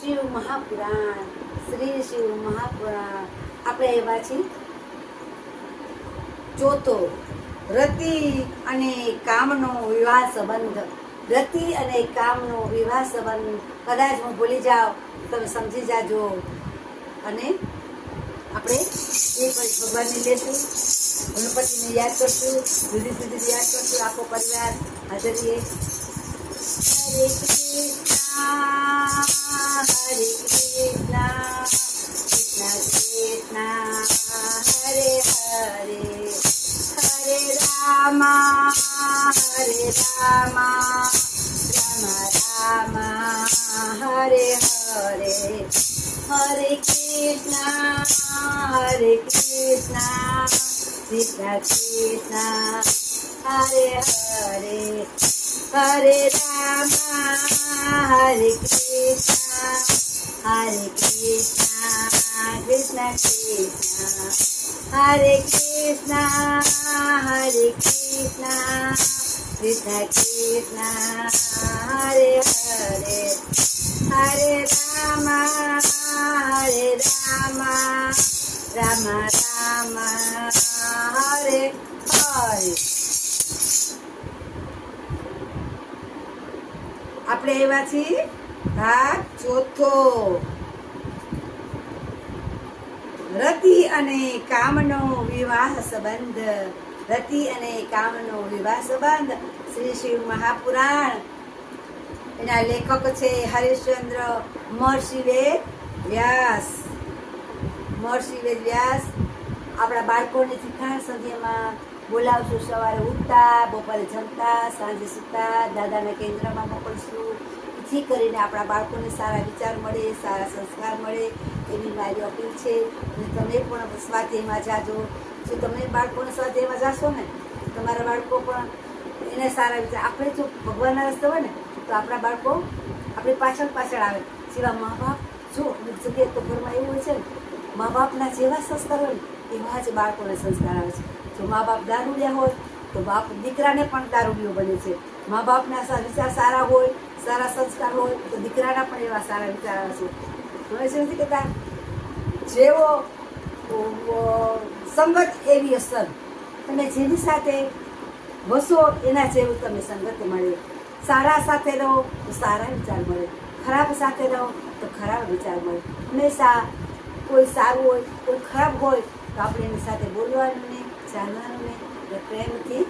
શિવ મહાપુરાણ, શ્રી શિવ મહાપુરાણ. આપણે એવા છીએ ચોથો, રતિ અને કામનો વિવાહ સંબંધ. રતિ અને કામનો વિવાહ સંબંધ કદાચ હું ભૂલી જાઉં તમે સમજી જાજો. અને આપણે એ ભગવાનને લેશું, ગણપતિને યાદ કરશું, જુદી જુદી યાદ કરશું, આખો પરિવાર હાજર રહીએ. હરે કૃષ્ણ હરે કૃષ્ણ કૃષ્ણ કૃષ્ણ હરે હરે, હરે રામ હરે રામ રામ રામ હરે હરે, હરે કૃષ્ણ કૃષ્ણ કૃષ્ણ હરે હરે, હરે રામ હરે કૃષ્ણ કૃષ્ણ કૃષ્ણ હરે કૃષ્ણ કૃષ્ણ કૃષ્ણ હરે હરે, હરે રામ રામ રામ હરે હરે. આપણે એવા છીએ ભાગ ચોથો, રતિ અને કામનો વિવાહ સંબંધ. રતિ અને કામનો વિવાહ સંબંધ શ્રી શિવ મહાપુરાણ. એના લેખક છે હરિશ્ચંદ્ર મહર્ષિ વેદ વ્યાસ. મહર્ષિ વેદ વ્યાસ આપણા બાળકોને શીખાણ સંધ્યામાં બોલાવશું. સવારે ઉઠતા, બપોરે જમતા, સાંજે સૂતા, દાદાના કેન્દ્રમાં મોકલશું. જેથી કરીને આપણા બાળકોને સારા વિચાર મળે, સારા સંસ્કાર મળે એવી મારી અપીલ છે. અને તમે પણ સ્વાધ્યાયમાં જાજો. જો તમે બાળકોને સ્વાધ્યાયમાં જાશો ને તમારા બાળકો પણ એને સારા વિચાર. આપણે જો ભગવાનના રસ્તે હોય ને તો આપણા બાળકો આપણી પાછળ પાછળ આવે. જેવા મા બાપ, જો અમુક જગ્યાએ તો ઘરમાં એવું હોય છે ને, મા બાપના જેવા સંસ્કાર હોય ને એવા જ બાળકોને સંસ્કાર આવે છે. જો મા બાપ દારૂડિયા હોય તો બાપ દીકરાને પણ દારૂડિયો બને છે. મા બાપના વિચાર સારા હોય, સારા સંસ્કાર હોય તો દીકરાના પણ એવા સારા વિચાર આવે છે. તમે શું નથી કહેતા, જેવો સંગત એવી અસર. તમે જેની સાથે વસો એના જેવું તમે સંગત મળે. સારા સાથે રહો તો સારા વિચાર મળે, ખરાબ સાથે રહો તો ખરાબ વિચાર મળે. હંમેશા કોઈ સારું હોય, કોઈ ખરાબ હોય તો આપણે એની સાથે બોલવાનું નહીં, ચાલવાનું નહીં, એટલે પ્રેમથી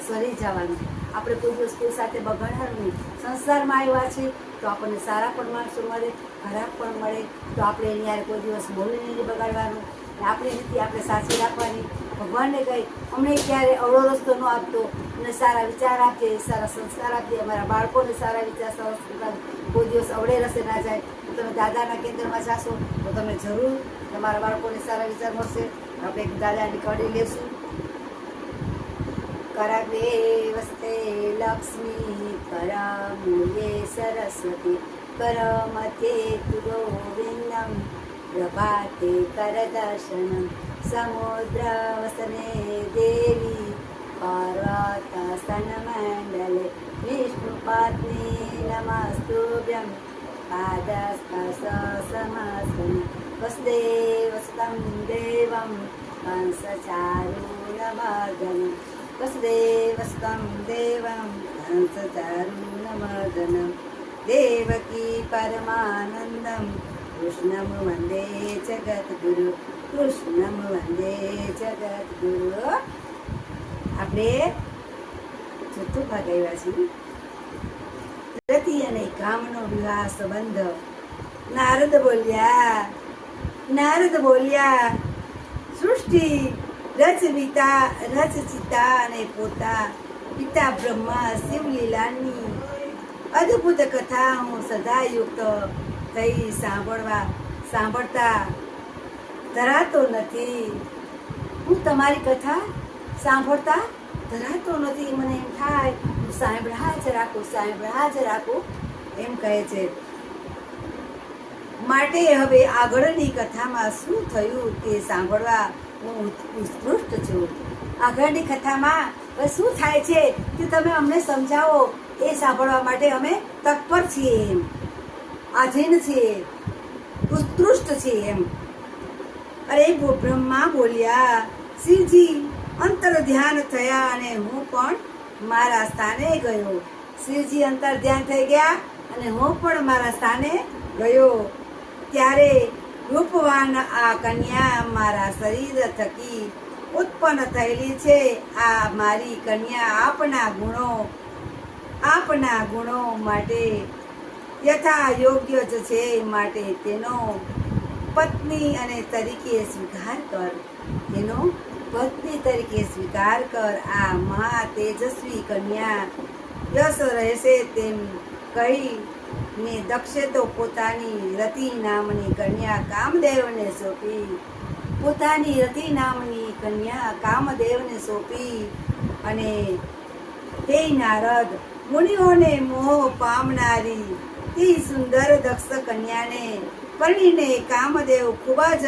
સરી જવાનું. આપણે કોઈ દિવસ કોઈ સાથે બગાડવાનું નહીં. સંસારમાં આવ્યા છીએ તો આપણને સારા પણ માણસો મળે, ખરાબ પણ મળે, તો આપણે એની યાર કોઈ દિવસ બોલીને નહીં બગાડવાનું. આપણી રીતે આપણે સાચી રાખવાની. ભગવાનને કહી અમને ક્યારે અવળો રસ્તો ન આપતો, અમને સારા વિચાર આપજે, સારા સંસ્કાર આપજે, અમારા બાળકોને સારા વિચાર સંસ્કાર કોઈ દિવસ અવળે રસ્તે ના જાય. તમે દાદાના કેન્દ્રમાં જાશો તો તમે જરૂર તમારા બાળકોને સારા વિચાર મળશે. આપણે એક દાદાની કડી લેશું. કરાગ્રે વસતે લક્ષ્મી, કરમૂલે સરસ્વતી, કરમધ્યે તુ ગોવિંદમ, પ્રભાતે કરદર્શનમ, સમુદ્ર વસને દેવી, પાર્વતસ્તન મંડલે, વિષ્ણુપત્ની નમસ્તુભ્યમ, પાદસ્પર્શ સમસ્તમ, વસુદેવસુતં દેવં, કંસચારૂરમર્દનમ, વસુદેવસુતં દેવં, કંસચારૂરમર્દનમ, દેવકી પરમાનંદમ, કૃષ્ણમ વંદે જગદ્ગુરુ, કૃષ્ણમ વંદે જગદ્ગુરુ. આપણે ચોથો ભાગ આવ્યા છીએ, રતિ અને કામનો વિવાહ સંબંધ. નારદ બોલ્યા સૃષ્ટિ રચિતા અને પોતા પિતા બ્રહ્મા શિવલીલાની અદ્ભુત કથા હું સદાયુક્ત થઈ સાંભળતા ધરાતો નથી. હું તમારી કથા સાંભળતા ધરાતો નથી. મને એમ થાય હું સાંભળ્યા જ રાખું એમ કહે છે. માટે હવે આગળની કથામાં શું થયું તે સાંભળવા હું ઉત્કૃષ્ટ છું. આગળની કથામાં શું થાય છે તે તમે અમને સમજાવો, એ સાંભળવા માટે અમે તત્પર છીએ. એમ આધીન છે, ઉત્કૃષ્ટ છે એમ. અરે બ્રહ્મા બોલ્યા, શિવજી અંતર ધ્યાન થયા અને હું પણ મારા સ્થાને ગયો. શિવજી અંતર ધ્યાન થઈ ગયા અને હું પણ મારા સ્થાને ગયો. ત્યારે રૂપવાન આ કન્યા મારા શરીર થકી ઉત્પન્ન થયેલી છે. આ મારી કન્યા આપના ગુણો માટે યથા યોગ્ય જ છે, માટે તેનો પત્ની અને તરીકે સ્વીકાર કર. તેનો પત્ની તરીકે સ્વીકાર કર. આ મહા તેજસ્વી કન્યા યશ રહેશે તેમ કહીને દક્ષે તો પોતાની રતિ નામની કન્યા કામદેવને સોંપી. પોતાની રતિ નામની કન્યા કામદેવને સોંપી. અને તે નારદ મુનિઓને મોહ પામનારી તે સુંદર દક્ષ કન્યાને પરણીને કામદેવ ખૂબ જ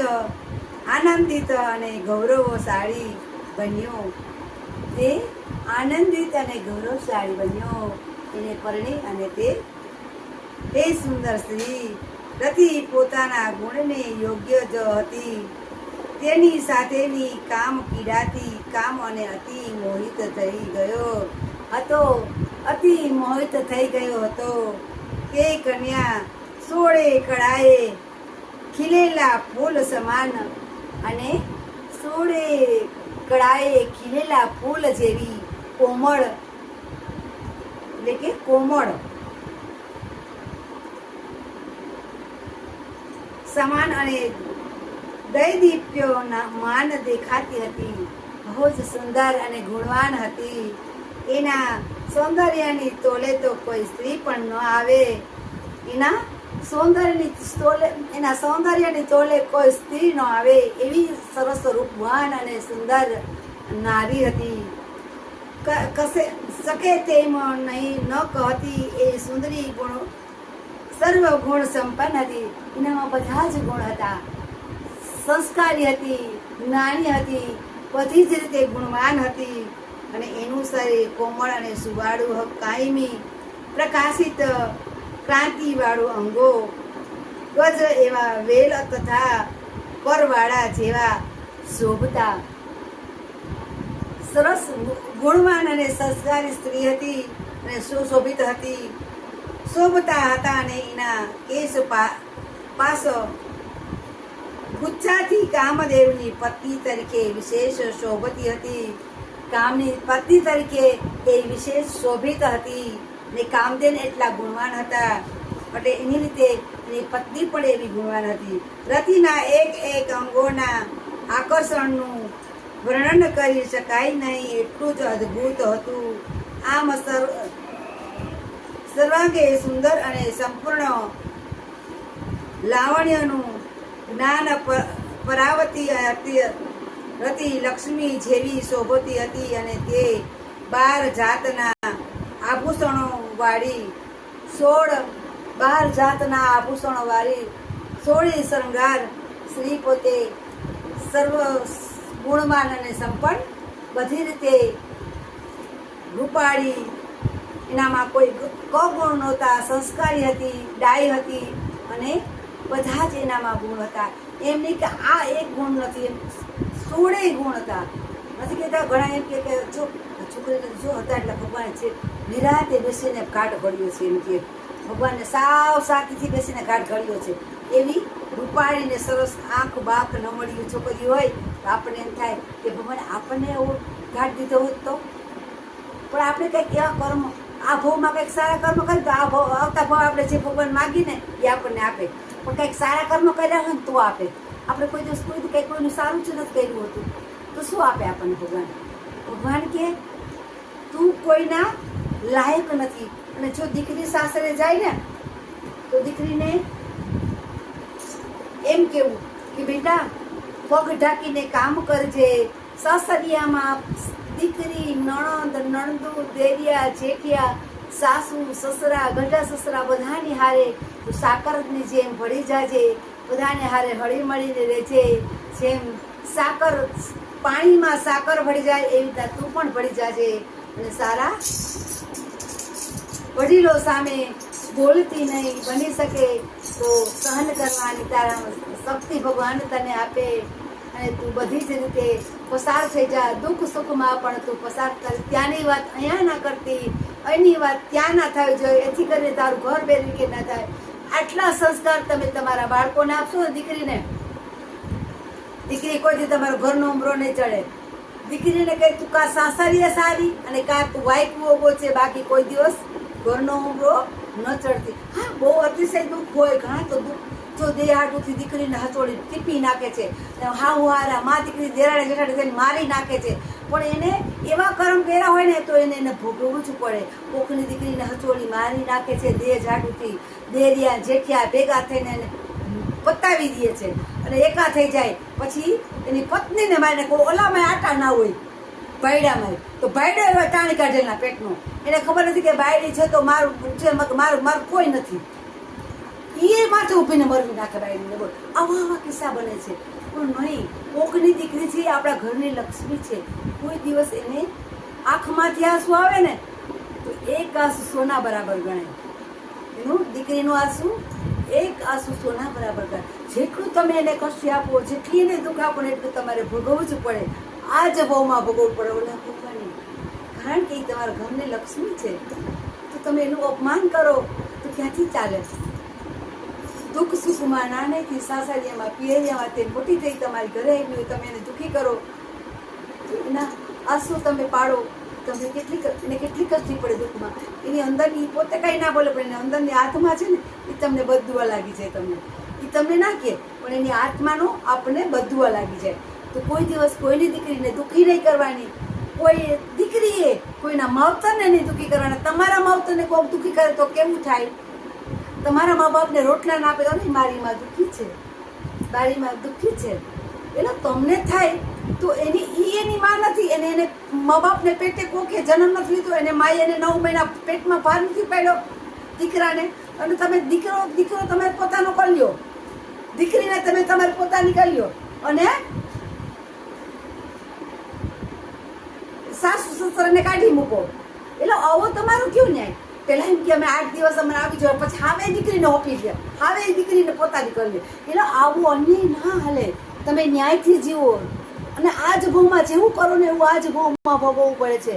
આનંદિત અને ગૌરવશાળી બન્યો. તે આનંદિત અને ગૌરવશાળી બન્યો. એને પરણી અને તે સુંદર સ્ત્રી રતિ પોતાના ગુણને યોગ્ય જ હતી. તેની સાથેની કામ પીડાથી કામ અને અતિ મોહિત થઈ ગયો હતો. તે કન્યા 16 કળાએ ખીલેલા ફૂલ સમાન અને 16 કળાએ ખીલેલા ફૂલ જેવી કોમળ એટલે કે કોમળ સમાન અને દૈદીપ્યમાન દેખાતી હતી. બહુ જ સુંદર અને ગુણવાન હતી. એના સૌંદર્યની તોલે તો કોઈ સ્ત્રી પણ ન આવે. એના સૌંદર્યની તોલે કોઈ સ્ત્રી ન આવે એવી સરસ રૂપવાન અને સુંદર નારી હતી. શકે તેમ નહીં ન કહેતી એ સુંદરી સર્વ ગુણ સંપન્ન હતી. એનામાં બધા જ ગુણ હતા. સંસ્કારી હતી, જ્ઞાની હતી, બધી જ રીતે ગુણવાન હતી. અને એનું શરીર કોમળ અને સુવાળું, કાયમી પ્રકાશિત ક્રાંતિવાળું અંગો, ગજ એવા વેલ તથા પરવાળા જેવા શોભતા. સરસ ગુણવાન અને સંસ્કારી સ્ત્રી હતી અને સુશોભિત હતી, શોભતા હતા. અને એના કેશ પાસો ગુચ્છાથી કામદેવની પત્ની તરીકે વિશેષ શોભતી હતી. કામની પત્ની તરીકે એ વિશેષ શોભિત હતી ને કામદેવ એટલા ગુણવાન હતા એટલે એની રીતે એની પત્ની પણ એવી ગુણવાન હતી. રતિના એક અંગોના આકર્ષણનું વર્ણન કરી શકાય નહીં એટલું જ અદ્ભુત હતું. આમ સર્વાંગે સુંદર અને સંપૂર્ણ લાવણ્યનું જ્ઞાન પરાવતી રતિ લક્ષ્મી જેવી શોભતી હતી. અને તે 12 જાતના આભૂષણો વાળી 16 શૃંગાર સ્ત્રી પોતે સર્વ ગુણવાન અને સંપન્ન, બધી રીતે રૂપાળી, એનામાં કોઈ કગુણ નહોતા, સંસ્કારી હતી, ડાય હતી અને બધા જ એનામાં ગુણ હતા. એમ નહીં કે આ એક ગુણ નથી, એમ 16 ગુણ હતા. નથી કહેતા ઘણા એમ કે જો છોકરીને જો હતા એટલે ભગવાન છે નિરાતે બેસીને ઘાટ ઘડ્યો છે. એમ કે ભગવાનને સાવ શાંતિથી બેસીને ઘાટ ઘડ્યો છે. એવી રૂપાળીને સરસ આંખ બાખ નમળ્યું છોકરી હોય તો આપણને એમ થાય કે ભગવાન આપણને એવો ઘાટ દીધો હોત તો. પણ આપણે કંઈક એવા કર્મ આ ભાવમાં કંઈક સારા કર્મ કરીએ તો આ ભાવ આવતા ભાવ આપણે જે ભગવાન માગીને એ આપણને આપે. પણ કંઈક સારા કર્મ કર્યા હોય ને તો આપે. આપણે કોઈ દિવસ કંઈક કોઈનું સારું જ નથી કર્યું હતું તો શું આપે આપણને ભગવાન? ભગવાન કે તું કોઈના લાયક નથી. અને જો દીકરી સાસરે જાય ને તો દીકરીને એમ કેવું કે બેટા પગ ઢાંકીને કામ કરજે. સાસરિયામાં દીકરી, નણંદ, નણંદુ, દેરિયા, જેઠિયા, સાસુ, સસરા, ગઢા સસરા બધાની હારે તું સાકરની જેમ ભળી જાજે. બધાને હારે હળી મળીને રહેજે. જેમ સાકર પાણીમાં સાકર ભળી જાય એવી રીતે તું પણ ભળી જાજે. અને સારા વડીલો સામે બોલતી નહીં, બની શકે તો સહન કરવાની તારા શક્તિ ભગવાન તને આપે અને તું બધી જ રીતે પસાર થઈ જા. દુઃખ સુખમાં પણ તું પસાર કર. ત્યાંની વાત અહીંયા ના કરતી, અહીંની વાત ત્યાં ના થવી જોઈએ, એથી કરીને તારું ઘર બેરી ના થાય. આટલા સંસ્કાર તમે તમારા બાળકોને આપશો ને, દીકરીને, દીકરી કોઈથી તમારો ઘરનો ઉમરો નહીં ચડે. દીકરીને કહે તું કા સાસરીએ સારી અને કા તું વાઈકવો ઉભો છે, બાકી કોઈ દિવસ ઘરનો ઉમરો ન ચડતી. હા, બહુ અતિશય દુઃખ હોય, ઘણા તો દુઃખ જો દેહ હાટુથી દીકરીને હચોડી ટીપી નાખે છે, હારા મા દીકરી દેરાડે જેઠાડે થઈને મારી નાખે છે, પણ એને એવા કર્મ કર્યા હોય ને તો એને ભોગવવું જ પડે. કોકની દીકરીને હચોડી મારી નાખે છે, દેહ જાડુથી દેરિયા જેઠિયા ભેગા થઈને એને પતાવી દે છે અને એકા થઈ જાય. પછી એની પત્નીને મારીને કોઈ ઓલામાં આટા ના હોય ભાઈડામાં, તો ભાઈડો એવા ટાણી કાઢેલા પેટનો, એને ખબર નથી કે બાયડી છે તો મારું છે, મારું કોઈ નથી, એ માથે ઊભીને મરવી નાખે બાયડીને. બોલ, આવા કિસ્સા બને છે. પણ નહીં, કોકની દીકરી છે, આપણા ઘરની લક્ષ્મી છે. કોઈ દિવસ એને આંખમાંથી આંસુ આવે ને તો એક આંસુ સોના બરાબર ગણાય. એનું દીકરીનું આંસુ એક આંસુ સોના બરાબર ગણાય. જેટલું તમે એને કષ્ટ આપો, જેટલી એને દુઃખ આપો ને એટલું તમારે ભોગવવું જ પડે. આ જ ભાવમાં ભોગવવું પડે, ઓલા ભોગવાની. કારણ કે એ તમારા ઘરની લક્ષ્મી છે, તો તમે એનું અપમાન કરો તો ક્યાંથી ચાલે? દુઃખ સુખમાં નાનેથી સાસરિયામાં પિયરિયામાં તે મોટી થઈ તમારી ઘરે આવી હોય, તમે એને દુઃખી કરો તો એના આંસુ તમે પાડો. તમને એને કેટલી કષ્ટી પડે દુઃખમાં. એની અંદરની પોતે કાંઈ ના બોલે, પણ એની અંદરની આત્મા છે ને એ તમને બદુવા લાગી જાય. એ તમને ના કહે, પણ એની આત્માનો આપણને બદુવા લાગી જાય. તો કોઈ દિવસ કોઈની દીકરીને દુઃખી નહીં કરવાની. કોઈ દીકરીએ કોઈના માવતરને નહીં દુઃખી કરવાના. તમારા માવતરને કોઈ દુઃખી કરે તો કેવું થાય? તમારા મા બાપને રોટલા ના આપે તો નહીં, મારી માં દુઃખી છે, મારી માં દુઃખી છે, એટલે તમને થાય તો એની માં નથી. એને મા બાપને પેટે કોકે જન્મ નથી લીધો, એને માએ એને 9 મહિના પેટમાં ભાર નથી પાડ્યો દીકરાને, અને તમે દીકરો તમે પોતાનો કરી લ્યો, દીકરીને તમે તમારી પોતાની કરી લ્યો, અને સાસુ સસરાને કાઢી મૂકો. એટલે આવો તમારું કેવું ન્યાય? પેલા એમ કે અમે 8 દિવસ અમને આવી જાય, પછી હવે દીકરીને ઓપી લે, હવે દીકરીને પોતાની કરી લે. એટલે આવું અન્યાય ના હાલે. તમે ન્યાયથી જીવો, અને આ જ ભાવમાં જેવું કરો ને એવું આ જ ભાવમાં ભોગવવું પડે છે.